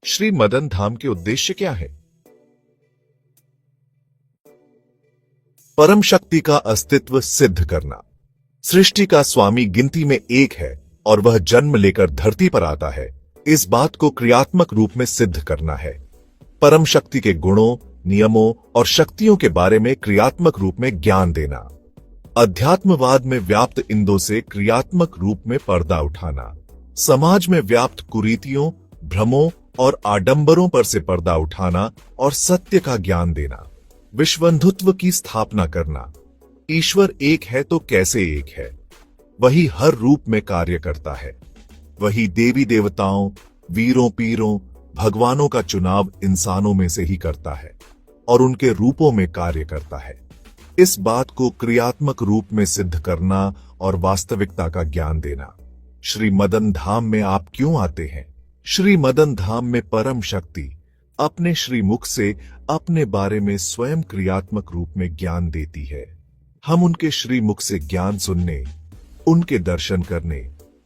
श्री मदन धाम के उद्देश्य क्या है? परम शक्ति का अस्तित्व सिद्ध करना। सृष्टि का स्वामी गिनती में एक है और वह जन्म लेकर धरती पर आता है। इस बात को क्रियात्मक रूप में सिद्ध करना है। परम शक्ति के गुणों, नियमों और शक्तियों के बारे में क्रियात्मक रूप में ज्ञान देना। अध्यात्मवाद में व्याप्त इंदों से क्रियात्मक रूप में पर्दा उठाना। समाज में व्याप्त कुरीतियों, भ्रमों और आडंबरों पर से पर्दा उठाना और सत्य का ज्ञान देना। विश्वबंधुत्व की स्थापना करना। ईश्वर एक है तो कैसे एक है? वही हर रूप में कार्य करता है। वही देवी देवताओं, वीरों पीरों, भगवानों का चुनाव इंसानों में से ही करता है और उनके रूपों में कार्य करता है। इस बात को क्रियात्मक रूप में सिद्ध करना और वास्तविकता का ज्ञान देना। श्री मदन धाम में आप क्यों आते हैं? श्री मदन धाम में परम शक्ति अपने श्रीमुख से अपने बारे में स्वयं क्रियात्मक रूप में ज्ञान देती है। हम उनके श्रीमुख से ज्ञान सुनने, उनके दर्शन करने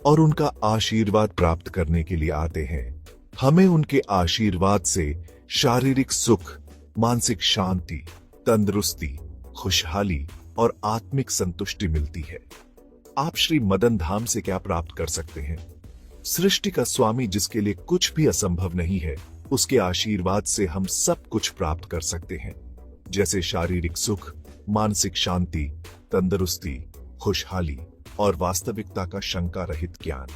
और उनका आशीर्वाद प्राप्त करने के लिए आते हैं। हमें उनके आशीर्वाद से शारीरिक सुख, मानसिक शांति, तंदुरुस्ती, खुशहाली और आत्मिक संतुष्टि मिलती है। आप श्री मदन धाम से क्या प्राप्त कर सकते हैं? सृष्टि का स्वामी जिसके लिए कुछ भी असंभव नहीं है, उसके आशीर्वाद से हम सब कुछ प्राप्त कर सकते हैं, जैसे शारीरिक सुख, मानसिक शांति, तंदुरुस्ती, खुशहाली और वास्तविकता का शंका रहित ज्ञान।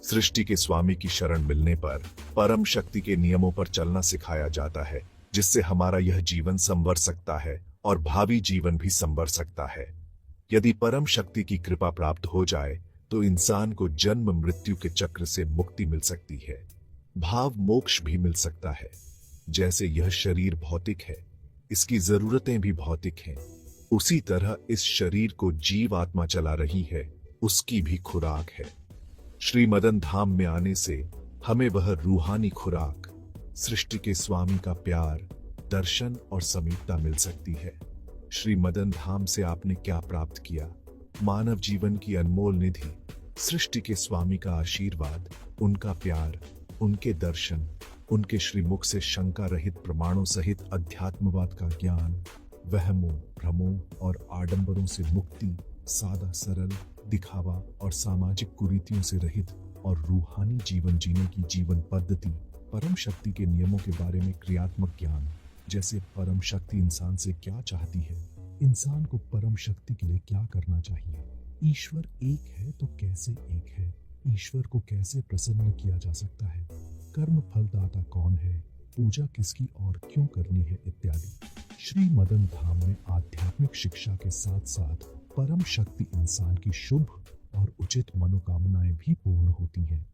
सृष्टि के स्वामी की शरण मिलने पर परम शक्ति के नियमों पर चलना सिखाया जाता है, जिससे हमारा यह जीवन संवर सकता है और भावी जीवन भी संवर सकता है। यदि परम शक्ति की कृपा प्राप्त हो जाए तो इंसान को जन्म मृत्यु के चक्र से मुक्ति मिल सकती है, भाव मोक्ष भी मिल सकता है। जैसे यह शरीर भौतिक है, इसकी जरूरतें भी भौतिक हैं, उसी तरह इस शरीर को जीव आत्मा चला रही है, उसकी भी खुराक है। श्री मदन धाम में आने से हमें वह रूहानी खुराक, सृष्टि के स्वामी का प्यार, दर्शन और समीपता मिल सकती है। श्री मदन धाम से आपने क्या प्राप्त किया? मानव जीवन की अनमोल निधि, सृष्टि के स्वामी का आशीर्वाद, उनका प्यार, उनके दर्शन, उनके श्रीमुख से शंका रहित प्रमाणों सहित अध्यात्मवाद का ज्ञान, वहमों, भ्रमों और आडंबरों से मुक्ति, सादा सरल, दिखावा और सामाजिक कुरीतियों से रहित और रूहानी जीवन जीने की जीवन पद्धति, परम शक्ति के नियमों के बारे में क्रियात्मक ज्ञान, जैसे परम शक्ति इंसान से क्या चाहती है, इंसान को परम शक्ति के लिए क्या करना चाहिए, ईश्वर एक है तो कैसे एक है, ईश्वर को कैसे प्रसन्न किया जा सकता है, कर्म फलदाता कौन है, पूजा किसकी और क्यों करनी है इत्यादि। श्री मदन धाम में आध्यात्मिक शिक्षा के साथ साथ परम शक्ति इंसान की शुभ और उचित मनोकामनाएं भी पूर्ण होती हैं।